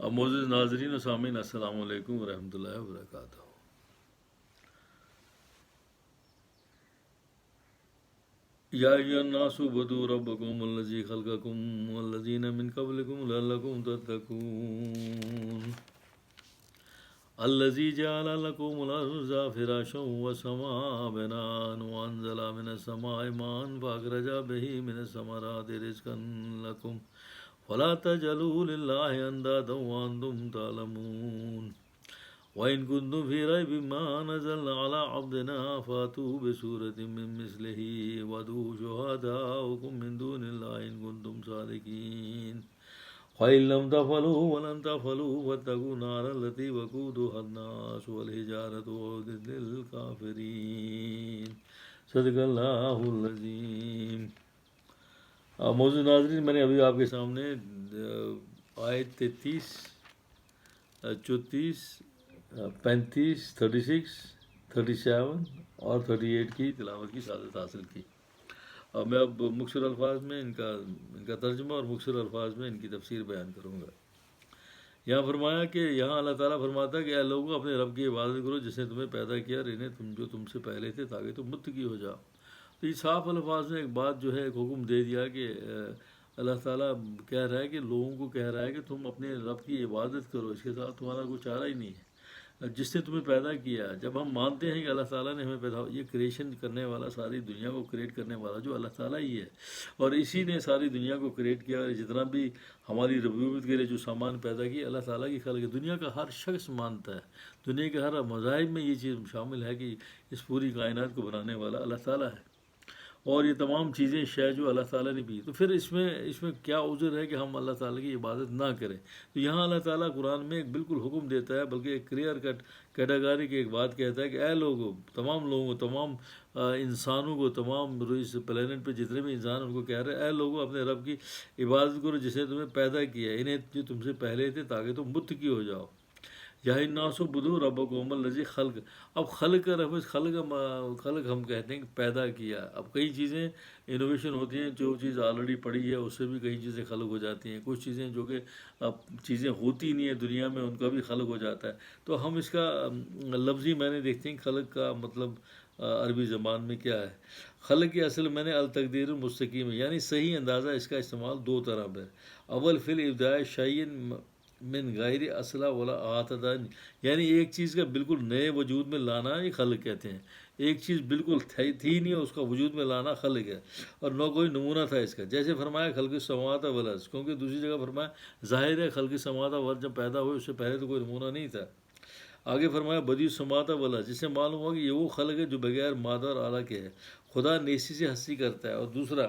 معزز ناظرین و سامعین، السلام علیکم ورحمۃ اللہ وبرکاتہ۔ یا ایھا الناس اعبدوا ربکم الذی خلقکم والذین من قبلکم لعلکم تتقون الذی جعل لکم الارض فراشا والسماء بناء وانزل من السماء ماء فاخرج به من الثمرات رزقا لکم فلا تجعلوا للہ اندادا وانتم تعلمون وَإِن كُنتُمْ فِي رَيْبٍ مِّمَّا نَزَّلْنَا عَلَىٰ عَبْدِنَا فَأْتُوا بِسُورَةٍ مِّن مِّثْلِهِ وَادْعُوا شُهَدَاءَكُم مِّن دُونِ اللَّهِ إِن كُنتُمْ صَادِقِينَ فَإِن لَّمْ تَفْعَلُوا وَلَن تَفْعَلُوا فَاتَّقُوا النَّارَ الَّتِي وَقُودُهَا النَّاسُ وَالْحِجَارَةُ أُعِدَّتْ لِلْكَافِرِينَ صدق اللہ العظیم۔ موزوں ناظرین، میں نے ابھی آپ کے سامنے آیت 33، 34، 35، 36، 37 اور 38 کی تلاوت کی سعادت حاصل کی، اور میں اب مختصر الفاظ میں ان کا ترجمہ اور مختصر الفاظ میں ان کی تفسیر بیان کروں گا۔ یہاں فرمایا کہ یہاں اللہ تعالیٰ فرماتا ہے کہ اے لوگوں، اپنے رب کی عبادت کرو جس نے تمہیں پیدا کیا اور انہیں جو تم سے پہلے تھے، تاکہ تم متقی ہو جاؤ۔ تو یہ صاف الفاظ میں ایک بات جو ہے، ایک حکم دے دیا کہ اللہ تعالیٰ کہہ رہا ہے کہ لوگوں کو کہہ رہا ہے کہ تم اپنے رب کی عبادت کرو، اس کے ساتھ تمہارا کوئی چارہ ہی نہیں ہے، جس نے تمہیں پیدا کیا۔ جب ہم مانتے ہیں کہ اللہ تعالیٰ نے ہمیں پیدا، یہ کریشن کرنے والا، ساری دنیا کو کریٹ کرنے والا جو اللہ تعالیٰ ہی ہے، اور اسی نے ساری دنیا کو کریٹ کیا، اور جتنا بھی ہماری ربوبیت کے لیے جو سامان پیدا کیا، اللہ تعالیٰ کی خلق ہے۔ دنیا کا ہر شخص مانتا ہے، دنیا کے ہر مذاہب میں یہ چیز شامل ہے کہ اس پوری کائنات کو بنانے والا اللہ تعالیٰ ہے، اور یہ تمام چیزیں شے جو اللہ تعالیٰ نے بھی۔ تو پھر اس میں کیا عذر ہے کہ ہم اللہ تعالیٰ کی عبادت نہ کریں؟ تو یہاں اللہ تعالیٰ قرآن میں ایک بالکل حکم دیتا ہے، بلکہ ایک کلیئر کٹ کیٹاگری کی ایک بات کہتا ہے کہ اے لوگوں، تمام لوگوں کو، تمام انسانوں کو، تمام اس پلینٹ پہ جتنے بھی انسان ان کو کہہ رہے ہیں، اے لوگوں، اپنے رب کی عبادت کرو جس نے تمہیں پیدا کیا، انہیں جو تم سے پہلے تھے، تاکہ تم متقی ہو جاؤ۔ یا الناس اعبدوا ربکم الذی خلق۔ اب خلق کا لفظ، خلق ہم کہتے ہیں کہ پیدا کیا۔ اب کئی چیزیں انوویشن ہوتی ہیں، جو چیز آلریڈی پڑی ہے اس سے بھی کئی چیزیں خلق ہو جاتی ہیں، کچھ چیزیں جو کہ اب چیزیں ہوتی نہیں ہیں دنیا میں، ان کا بھی خلق ہو جاتا ہے۔ تو ہم اس کا لفظی معنی دیکھتے ہیں، خلق کا مطلب عربی زبان میں کیا ہے۔ خلق کی اصل میں نے التقدیر المستقیم ہے، یعنی صحیح اندازہ اس کا استعمال دو طرح ہے۔ اول فی الابتداء شیء من غیر اصلہ ولا اعتداء، یعنی ایک چیز کا بالکل نئے وجود میں لانا یہ خلق کہتے ہیں۔ ایک چیز بالکل تھی نہیں، اس کا وجود میں لانا خلق ہے، اور نہ کوئی نمونہ تھا اس کا۔ جیسے فرمایا خلق السماوات والارض، کیونکہ دوسری جگہ فرمایا ظاہر ہے خلق السماوات والارض جب پیدا ہوئے اس سے پہلے تو کوئی نمونہ نہیں تھا۔ آگے فرمایا بدیع السماوات والارض، جس سے معلوم ہوا کہ یہ وہ خلق ہے جو بغیر مادہ اور آلہ کے ہے، خدا نیسی سے ہستی کرتا ہے۔ اور دوسرا،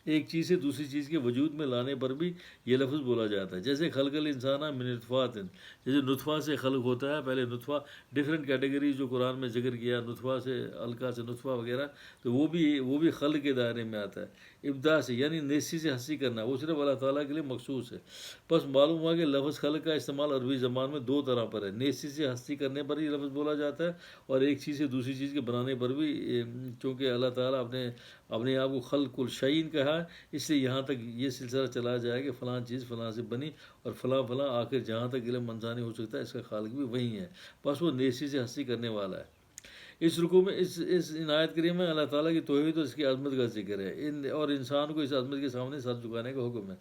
ایک چیز سے دوسری چیز کے وجود میں لانے پر بھی یہ لفظ بولا جاتا ہے۔ جیسے خلق الانسان من نطفات، جیسے نطفہ سے خلق ہوتا ہے، پہلے نطفہ ڈفرینٹ کیٹیگری جو قرآن میں ذکر کیا، نطفہ سے، علقہ سے نطفہ وغیرہ، تو وہ بھی خلق کے دائرے میں آتا ہے۔ ابدا سے یعنی نیسی سے ہستی کرنا، وہ صرف اللہ تعالیٰ کے لیے مخصوص ہے۔ بس معلوم ہوا کہ لفظ خلق کا استعمال عربی زبان میں دو طرح پر ہے، نیسی سے ہستی کرنے پر یہ لفظ بولا جاتا ہے، اور ایک چیز سے دوسری چیز کے بنانے پر بھی، چونکہ اللہ تعالیٰ اپنے آپ کو خلق الشیء کہا ہے، اس لیے یہاں تک یہ سلسلہ چلا جائے کہ فلاں چیز فلاں سے بنی اور فلاں فلاں، آخر جہاں تک علم انسانی ہو سکتا ہے اس کا خالق بھی وہی ہے، بس وہ نیسی سے ہستی کرنے والا ہے۔ اس رکوع میں، اس عنایت کریمہ میں اللہ تعالیٰ کی توحید اور اس کی عظمت کا ذکر ہے، اور انسان کو اس عظمت کے سامنے سر جھکانے کا حکم ہے۔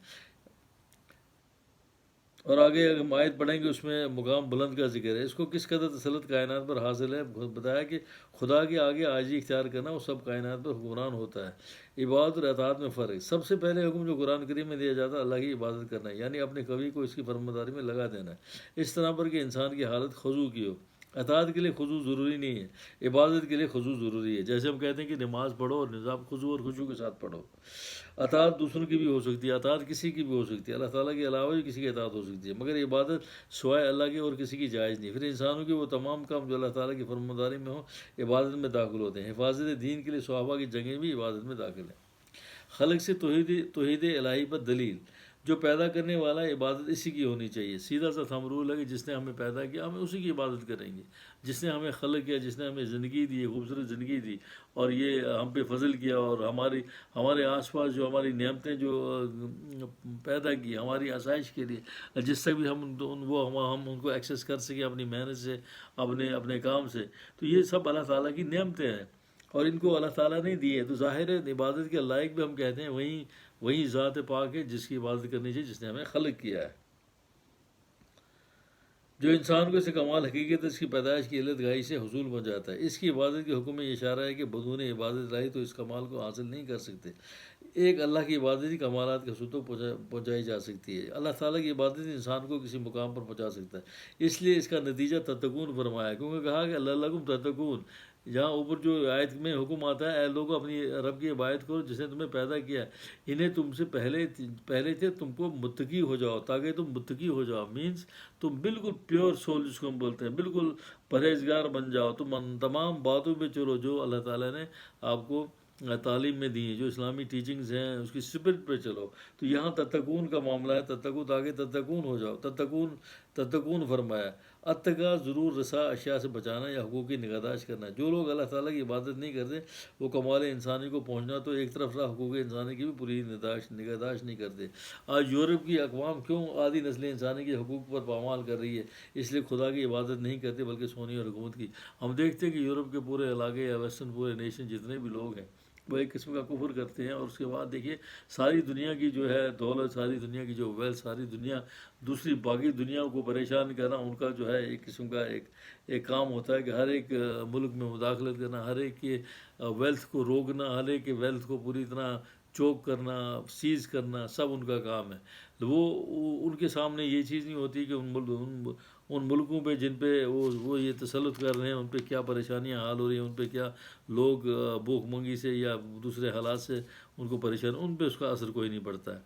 اور آگے اگر ہم آیت پڑھیں گے اس میں مقام بلند کا ذکر ہے۔ اس کو کس قدر تسلط کائنات پر حاصل ہے، بتایا کہ خدا کے آگے عاجزی اختیار کرنا وہ سب کائنات پر حکمران ہوتا ہے۔ عبادت اور اطاعت میں فرق، سب سے پہلے حکم جو قرآن کریم میں دیا جاتا ہے اللہ کی عبادت کرنا ہے، یعنی اپنے قوی کو اس کی فرمانبرداری میں لگا دینا ہے، اس طرح پر کہ انسان کی حالت خضوع کی ہو۔ اطاعت کے لیے خضوع ضروری نہیں ہے، عبادت کے لیے خضوع ضروری ہے۔ جیسے ہم کہتے ہیں کہ نماز پڑھو اور نظام خضوع اور خشوع کے ساتھ پڑھو۔ اطاعت دوسروں کی بھی ہو سکتی ہے، اطاعت کسی کی بھی ہو سکتی ہے، اللہ تعالیٰ کے علاوہ بھی کسی کی اطاعت ہو سکتی ہے، مگر عبادت سوائے اللہ کے اور کسی کی جائز نہیں۔ پھر انسانوں کے وہ تمام کام جو اللہ تعالیٰ کی فرمانبرداری میں ہوں عبادت میں داخل ہوتے ہیں۔ حفاظت دین کے لیے صحابہ کی جنگیں بھی عبادت میں داخل ہیں۔ خلق سے توحید الہی پر دلیل، جو پیدا کرنے والا ہے عبادت اسی کی ہونی چاہیے. سیدھا سا تھم رول ہے کہ جس نے ہمیں پیدا کیا ہمیں اسی کی عبادت کریں گے. جس نے ہمیں خلق کیا، جس نے ہمیں زندگی دی، خوبصورت زندگی دی، اور یہ ہم پہ فضل کیا، اور ہمارے آس پاس جو ہماری نعمتیں جو پیدا کی ہماری آسائش کے لیے، جس تک بھی ہم ان کو ایکسیس کر سکیں اپنی محنت سے، اپنے کام سے، تو یہ سب اللہ تعالیٰ کی نعمتیں ہیں، اور ان کو اللہ تعالیٰ نے دی ہے. تو ظاہر ہے عبادت کے لائق بھی ہم کہتے ہیں وہی ذات پاک ہے جس کی عبادت کرنی چاہیے، جس نے ہمیں خلق کیا ہے. جو انسان کو اس کمال حقیقت اس کی پیدائش کی علت گاہی سے حصول بن جاتا ہے. اس کی عبادت کے حکم میں یہ اشارہ ہے کہ بدون عبادت لائی تو اس کمال کو حاصل نہیں کر سکتے. ایک اللہ کی عبادت ہی کمالات کے حصول پہنچائی جا سکتی ہے. اللہ تعالیٰ کی عبادت انسان کو کسی مقام پر پہنچا سکتا ہے. اس لیے اس کا نتیجہ تتقون فرمایا، کیونکہ کہا کہ اللہ لکم تتقون. جہاں اوپر جو آیت میں حکم آتا ہے، اے لوگوں اپنی رب کی عبادت کرو جس نے تمہیں پیدا کیا ہے، انہیں تم سے پہلے تھے، تم کو متقی ہو جاؤ تاکہ تم متقی ہو جاؤ. مینس تم بالکل پیور سول جس کو ہم بولتے ہیں، بالکل پرہیزگار بن جاؤ. تم ان تمام باتوں پہ چلو جو اللہ تعالیٰ نے آپ کو تعلیم میں دی ہیں، جو اسلامی ٹیچنگز ہیں اس کی اسپرٹ پہ چلو. تو یہاں تتقون کا معاملہ ہے، تتقو تاکہ تتقون ہو جاؤ. تتقون فرمایا. اتقا ضرور رسا اشیاء سے بچانا یا حقوق کی نگہداشت کرنا. جو لوگ اللہ تعالیٰ کی عبادت نہیں کرتے وہ کمال انسانی کو پہنچنا تو ایک طرف رہا، حقوق انسانی کی بھی پوری نگہداشت نہیں کرتے. آج یورپ کی اقوام کیوں آدھی نسل انسانی کے حقوق پر پامال کر رہی ہے؟ اس لیے خدا کی عبادت نہیں کرتے بلکہ سونی اور حکومت کی. ہم دیکھتے ہیں کہ یورپ کے پورے علاقے یا ویسٹرن پورے نیشن جتنے بھی لوگ ہیں وہ ایک قسم کا کفر کرتے ہیں، اور اس کے بعد دیکھیے ساری دنیا کی جو ہے دولت، ساری دنیا کی جو ویلتھ، ساری دنیا دوسری باقی دنیا کو پریشان کرنا ان کا جو ہے ایک قسم کا ایک کام ہوتا ہے کہ ہر ایک ملک میں مداخلت کرنا، ہر ایک کے ویلتھ کو روکنا، ہر ایک کے ویلتھ کو پوری طرح چوک کرنا، سیز کرنا، سب ان کا کام ہے. وہ ان کے سامنے یہ چیز نہیں ہوتی کہ ان ملکوں پہ جن پہ وہ یہ تسلط کر رہے ہیں ان پہ کیا پریشانیاں حال ہو رہی ہیں، ان پہ کیا لوگ بھوک منگی سے یا دوسرے حالات سے ان کو پریشان، ان پہ اس کا اثر کوئی نہیں پڑتا ہے.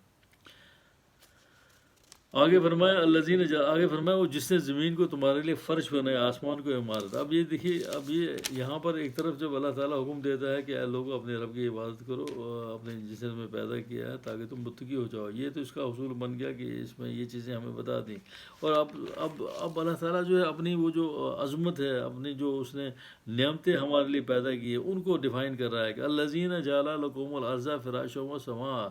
آگے فرمایا وہ جس نے زمین کو تمہارے لیے فرش بنایا، آسمان کو عمارت. اب یہ دیکھیے، اب یہ یہاں پر ایک طرف جب اللہ تعالیٰ حکم دیتا ہے کہ اے لوگوں اپنے رب کی عبادت کرو، اپنے جس نے تمہیں پیدا کیا ہے تاکہ تم متقی ہو جاؤ. یہ تو اس کا اصول بن گیا کہ اس میں یہ چیزیں ہمیں بتا دیں. اور اب اللہ تعالیٰ جو ہے اپنی وہ جو عظمت ہے، اپنی جو اس نے نعمتیں ہمارے لیے پیدا کی ہے ان کو ڈیفائن کر رہا ہے کہ الذین جعل لکم الارض فراشا وسماء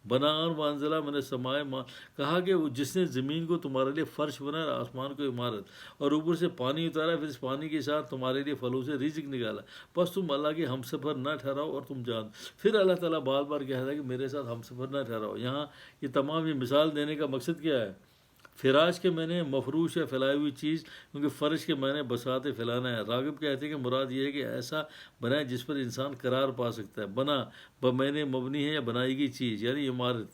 بناء وانزل من السماء ماء. کہا کہ وہ جس نے زمین کو تمہارے لیے فرش بنایا اور آسمان کو عمارت، اور اوپر سے پانی اتارا، پھر اس پانی کے ساتھ تمہارے لیے پھلوں سے رزق نکالا، بس تم اللہ کے ہم سفر نہ ٹھہراؤ اور تم جان. پھر اللہ تعالیٰ بار بار کہہ رہا ہے کہ میرے ساتھ ہم سفر نہ ٹھہراؤ. یہاں یہ تمام یہ مثال دینے کا مقصد کیا ہے؟ فراش کے معنی مفروش یا پھیلائی ہوئی چیز، کیونکہ فرش کے معنی بساط پھیلانا ہے. راغب کہتے ہیں کہ مراد یہ ہے کہ ایسا بنائے جس پر انسان قرار پا سکتا ہے. بنا بمعنی مبنی ہے یا بنائی گئی چیز، یعنی عمارت.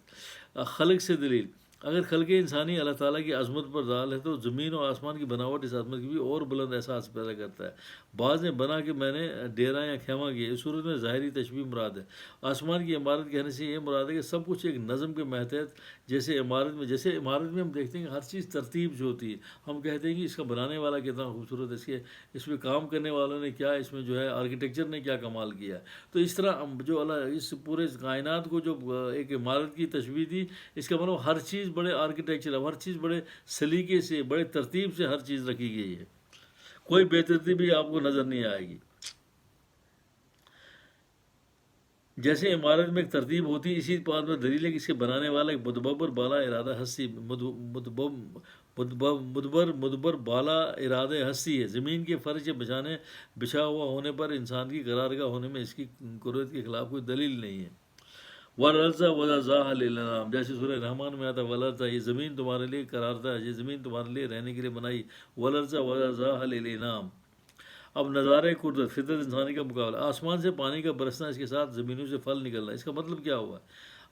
خلق سے دلیل، اگر خلق انسانی اللہ تعالیٰ کی عظمت پر دال ہے تو زمین اور آسمان کی بناوٹ اس عظمت کی بھی اور بلند احساس پیدا کرتا ہے. بعض نے بنا کے میں نے ڈیرا یا خیمہ کیا، اس صورت میں ظاہری تشبیہ مراد ہے. آسمان کی عمارت کہنے سے یہ مراد ہے کہ سب کچھ ایک نظم کے ماتحت، جیسے عمارت میں ہم دیکھتے ہیں کہ ہر چیز ترتیب جو ہوتی ہے، ہم کہتے ہیں کہ اس کا بنانے والا کتنا خوبصورت ہے، اس میں کام کرنے والوں نے کیا، اس میں جو ہے آرکیٹیکچر نے کیا کمال کیا. تو اس طرح جو اللہ اس پورے کائنات کو جو ایک عمارت کی تشبیہ دی، اس کا مطلب ہر چیز بڑے آرکیٹیکچر، ہر چیز بڑے سلیقے سے، بڑے ترتیب سے ہر چیز رکھی گئی ہے. کوئی بے ترتیبی آپ کو نظر نہیں آئے گی. جیسے عمارت میں ایک ترتیب ہوتی ہے، اسی بات میں دلیل ہے کہ اس کے بنانے والا ایک مدبر بالا ارادہ ہستی مدبر بالا ارادہ ہستی ہے. زمین کے فرش بچھا ہوا ہونے پر انسان کی قرارگاہ ہونے میں اس کی قدرت کے خلاف کوئی دلیل نہیں ہے. ورزا وضا للانام، جیسے سورہ رحمان میں آتا ہے ولرزا، یہ زمین تمہارے لیے قرار ہے، یہ زمین تمہارے لیے رہنے کے لیے بنائی. ولرزا وضا للانام. اب نظارے قدرت، فطرت انسانی کا مقابلہ. آسمان سے پانی کا برسنا، اس کے ساتھ زمینوں سے پھل نکلنا. اس کا مطلب کیا ہوا؟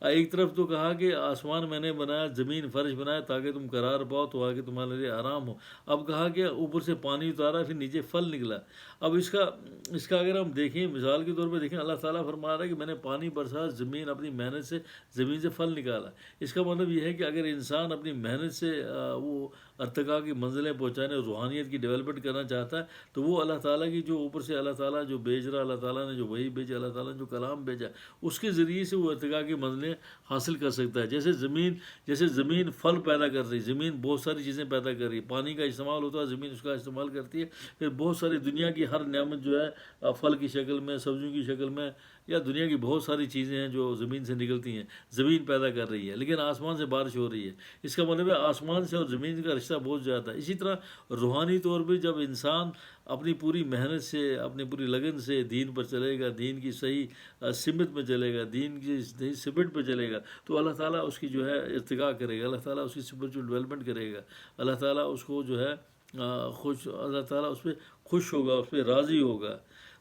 ایک طرف تو کہا کہ آسمان میں نے بنایا، زمین فرش بنایا تاکہ تم قرار پاؤ تو آگے تمہارے لیے آرام ہو. اب کہا کہ اوپر سے پانی اتارا، پھر نیچے پھل نکلا. اب اس کا اگر ہم دیکھیں، مثال کے طور پہ دیکھیں، اللہ تعالیٰ فرما رہا ہے کہ میں نے پانی برسا، زمین اپنی محنت سے زمین سے پھل نکالا. اس کا مطلب یہ ہے کہ اگر انسان اپنی محنت سے وہ ارتقاء کی منزلیں پہنچانے اور روحانیت کی ڈیولپمنٹ کرنا چاہتا ہے تو وہ اللہ تعالیٰ کی جو اوپر سے اللہ تعالیٰ جو بھیج رہا، اللہ تعالیٰ نے جو وہی بھیجا، اللہ تعالیٰ نے جو کلام بھیجا، اس کے ذریعے سے وہ ارتقاء کی منزلیں چیزیں حاصل کر سکتا ہے. جیسے زمین پھل پیدا کر رہی ہے, زمین بہت ساری چیزیں پیدا کر رہی ہے, پانی کا استعمال ہوتا ہے, زمین اس کا استعمال کرتی ہے, پھر بہت ساری دنیا کی ہر نعمت جو ہے پھل کی شکل میں, سبزیوں کی شکل میں, یا دنیا کی بہت ساری چیزیں ہیں جو زمین سے نکلتی ہیں, زمین پیدا کر رہی ہے. لیکن آسمان سے بارش ہو رہی ہے, اس کا مطلب ہے آسمان سے اور زمین کا رشتہ بہت زیادہ ہے. اسی طرح روحانی طور پہ جب انسان اپنی پوری محنت سے, اپنی پوری لگن سے دین پر چلے گا, دین کی صحیح سمت میں چلے گا, دین کی صحیح سمت پہ چلے گا, تو اللہ تعالیٰ اس کی جو ہے ارتقاء کرے گا, اللہ تعالیٰ اس کی اسپرچل ڈیولپمنٹ کرے گا, اللہ تعالیٰ اس کو جو ہے اللہ تعالیٰ اس پہ خوش ہوگا, اس پہ راضی ہوگا.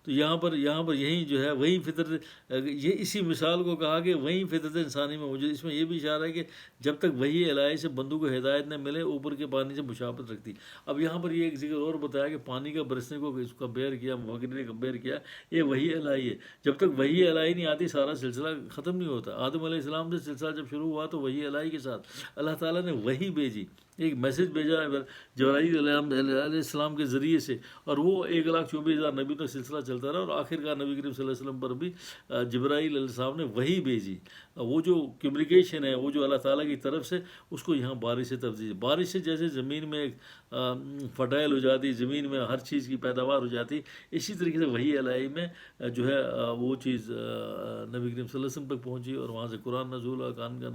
تو یہاں پر یہی جو ہے وہی فطرت, یہ اسی مثال کو کہا کہ وہی فطرت انسانی میں موجود. اس میں یہ بھی اشارہ ہے کہ جب تک وہی الہی سے بندوں کو ہدایت نہ ملے, اوپر کے پانی سے مشابہت رکھتی. اب یہاں پر یہ ایک ذکر اور بتایا کہ پانی کا برسنے کو اس کو کمپیئر کیا, مفکرین نے کمپیئر کیا, یہ وہی الہی ہے. جب تک وہی الہی نہیں آتی سارا سلسلہ ختم نہیں ہوتا. آدم علیہ السلام سے سلسلہ جب شروع ہوا تو وہی الہی کے ساتھ اللہ تعالیٰ نے وہی بھیجی, ایک میسج بھیجا جبرائیل علیہ السلام کے ذریعے سے, اور وہ 1,24,000 نبی تک سلسلہ چلتا رہا, اور آخر کار نبی کریم صلی اللہ علیہ وسلم پر بھی جبرائیل علیہ السلام نے وہی بھیجی. وہ جو کمیونیکیشن ہے, وہ جو اللہ تعالیٰ کی طرف سے, اس کو یہاں بارش سے تبدیل. بارش سے جیسے زمین میں فرٹائل ہو جاتی, زمین میں ہر چیز کی پیداوار ہو جاتی, اسی طریقے سے وہی الہی میں جو ہے وہ چیز نبی کریم صلی اللہ علیہ وسلم تک پہنچی, اور وہاں سے قرآن نزول اور قرآن کا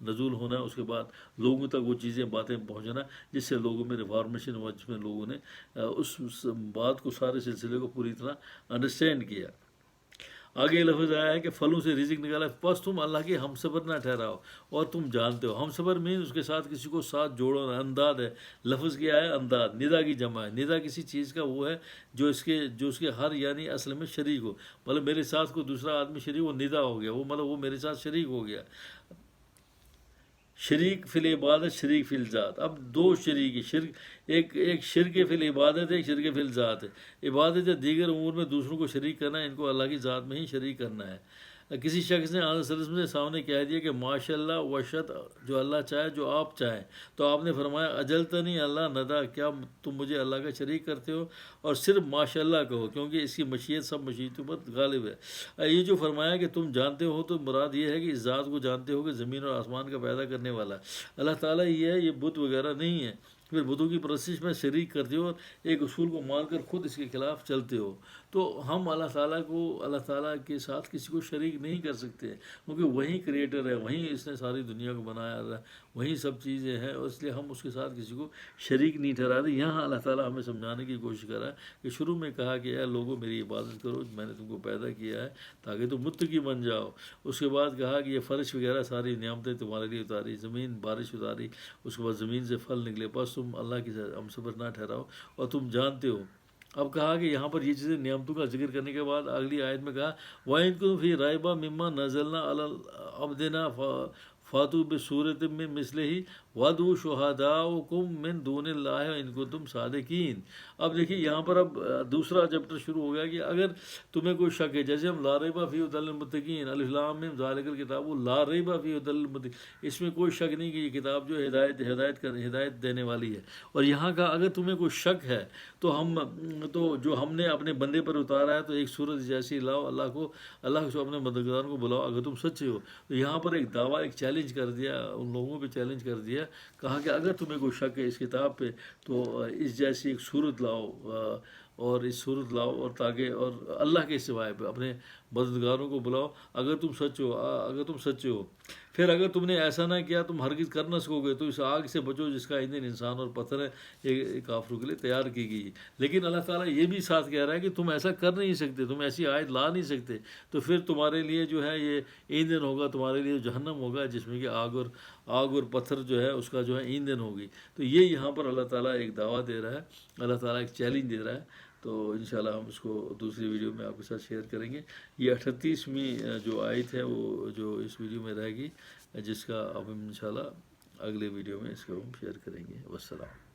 نزول ہونا, اس کے بعد لوگوں تک وہ چیزیں باتیں پہنچنا, جس سے لوگوں میں ریفارمیشن ہوا, جس میں لوگوں نے اس بات کو, سارے سلسلے کو پوری طرح انڈرسٹینڈ کیا. آگے لفظ آیا ہے کہ پھلوں سے رزق نکالا, بس تم اللہ کے ہم صبر نہ ٹھہراؤ اور تم جانتے ہو. ہم صبر مین اس کے ساتھ کسی کو ساتھ جوڑو نا. انداد ہے, لفظ کیا ہے انداد, ندا کی جمع ہے. ندا کسی چیز کا وہ ہے جو اس کے ہر یعنی اصل میں شریک ہو. مطلب میرے ساتھ کوئی دوسرا آدمی شریک, وہ ندا ہو گیا, وہ مطلب وہ میرے ساتھ شریک ہو گیا. شریک فی العبادت, شریک فی الذات. اب دو شریک شرک, ایک شرک فی العبادت ہے, ایک شرک فی الذات ہے. عبادت یا دیگر امور میں دوسروں کو شریک کرنا, ان کو اللہ کی ذات میں ہی شریک کرنا ہے. کسی شخص نے آن صلی اللہ علیہ وسلم کے سامنے کہہ دیا کہ ماشاء اللہ وشت, جو اللہ چاہے جو آپ چاہیں, تو آپ نے فرمایا اجلتنی اللہ ندا, کیا تم مجھے اللہ کا شریک کرتے ہو, اور صرف ماشاء اللہ کہو, کیونکہ اس کی مشیت سب مشیتوں پر غالب ہے. یہ جو فرمایا کہ تم جانتے ہو, تو مراد یہ ہے کہ اس ذات کو جانتے ہو کہ زمین اور آسمان کا پیدا کرنے والا اللہ تعالیٰ ہی ہے, یہ بت وغیرہ نہیں ہے. پھر بتوں کی پرستش میں شریک کرتے ہو, اور ایک اصول کو مان کر خود اس کے خلاف چلتے ہو. تو ہم اللہ تعالیٰ کے ساتھ کسی کو شریک نہیں کر سکتے, کیونکہ وہی کریٹر ہے, وہیں اس نے ساری دنیا کو بنایا, وہی سب چیزیں ہیں, اور اس لیے ہم اس کے ساتھ کسی کو شریک نہیں ٹھہراتے. یہاں اللہ تعالیٰ ہمیں سمجھانے کی کوشش کر رہا ہے کہ شروع میں کہا کہ اے لوگوں میری عبادت کرو, میں نے تم کو پیدا کیا ہے تاکہ تم متقی بن جاؤ. اس کے بعد کہا کہ یہ فرش وغیرہ ساری نعمتیں تمہارے لیے اتاری, زمین بارش اتاری, اس کے بعد زمین سے پھل نکلے, بس تم اللہ کی ہم صبر نہ ٹھہراؤ اور تم جانتے ہو. اب کہا کہ یہاں پر یہ چیزیں نعمتوں کا ذکر کرنے کے بعد اگلی آیت میں کہا وَإِن كُنتُمْ فِي رَيْبٍ مِّمَّا نَزَّلْنَا عَلَىٰ عَبْدِنَا فَأْتُوا بِسُورَةٍ مِّن مِّثْلِهِ وَادْعُوا شُهَدَاءَكُم مِّن دُونِ اللَّهِ إِن كُنتُمْ صَادِقِينَ. اب دیکھیے یہاں پر اب دوسرا چیپٹر شروع ہو گیا کہ اگر تمہیں کوئی شک ہے, جیسے ہم لا ریب فیہ ھدی للمتقین, الف لام میم ذالک الکتاب لا ریب فیہ ھدی للمتقین, اس میں کوئی شک نہیں کہ یہ کتاب جو ہدایت دینے والی ہے. اور یہاں کا اگر تمہیں کوئی شک ہے تو جو ہم نے اپنے بندے پر اتارا ہے, تو ایک صورت جیسی لاؤ, اللہ کو اپنے مددگاروں کو بلاؤ اگر تم سچے ہو. تو یہاں پر ایک دعویٰ, ایک چیلنج کر دیا, ان لوگوں پہ چیلنج کر دیا, کہا کہ اگر تمہیں کوئی شک ہے اس کتاب پہ تو اس جیسی ایک صورت لاؤ, اور اس صورت لاؤ, اور تاکہ اور اللہ کے سوائے پہ اپنے مددگاروں کو بلاؤ اگر تم سچے ہو. پھر اگر تم نے ایسا نہ کیا تم ہرگز کر نہ سکو گے, تو اس آگ سے بچو جس کا ایندھن انسان اور پتھر ہے, یہ کافروں کے لیے تیار کی گئی. لیکن اللہ تعالیٰ یہ بھی ساتھ کہہ رہا ہے کہ تم ایسا کر نہیں سکتے, تم ایسی آیت لا نہیں سکتے, تو پھر تمہارے لیے جو ہے یہ ایندھن ہوگا, تمہارے لیے جہنم ہوگا, جس میں کہ آگ اور پتھر جو ہے اس کا جو ہے ایندھن ہوگی. تو یہ یہاں پر اللہ تعالیٰ ایک دعویٰ دے رہا ہے, اللہ تعالیٰ ایک چیلنج دے رہا ہے. تو انشاءاللہ ہم اس کو دوسری ویڈیو میں آپ کے ساتھ شیئر کریں گے. یہ 38ویں جو آیت ہے وہ جو اس ویڈیو میں رہے گی, جس کا اب انشاءاللہ اگلے ویڈیو میں اس کو ہم شیئر کریں گے. والسلام.